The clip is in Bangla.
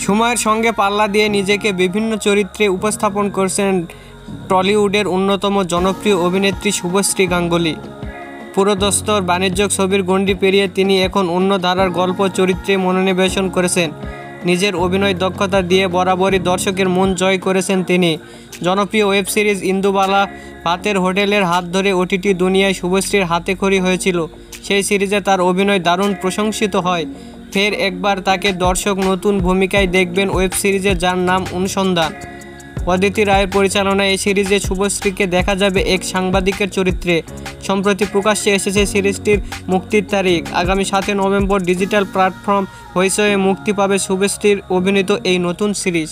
সময়ের সঙ্গে পাল্লা দিয়ে নিজেকে বিভিন্ন চরিত্রে উপস্থাপন করছেন টলিউডের অন্যতম জনপ্রিয় অভিনেত্রী শুভশ্রী গাঙ্গুলী। পুরোদস্তুর বাণিজ্যিক ছবির গণ্ডি পেরিয়ে তিনি এখন অন্য ধারার গল্প চরিত্রে মনোনিবেশ করেছেন। নিজের অভিনয় দক্ষতা দিয়ে বরাবরই দর্শকের মন জয় করেছেন তিনি। জনপ্রিয় ওয়েব সিরিজ ইন্দুবালা ভাতের হোটেলের হাত ধরে ওটিটি দুনিয়ায় শুভশ্রীর হাতেখড়ি হয়েছিল। সেই সিরিজে তার অভিনয় দারুণ প্রশংসিত হয়। ফের একবার তাকে দর্শক নতুন ভূমিকায় দেখবেন ওয়েব সিরিজে, যার নাম অনুসন্ধান। অদিতি রায়ের পরিচালনায় এই সিরিজে শুভশ্রীকে দেখা যাবে এক সাংবাদিকের চরিত্রে। সম্প্রতি প্রকাশ্যে এসেছে সিরিজটির মুক্তির তারিখ। আগামী 7 নভেম্বর ডিজিটাল প্ল্যাটফর্ম হইচয়ে মুক্তি পাবে শুভশ্রীর অভিনীত এই নতুন সিরিজ।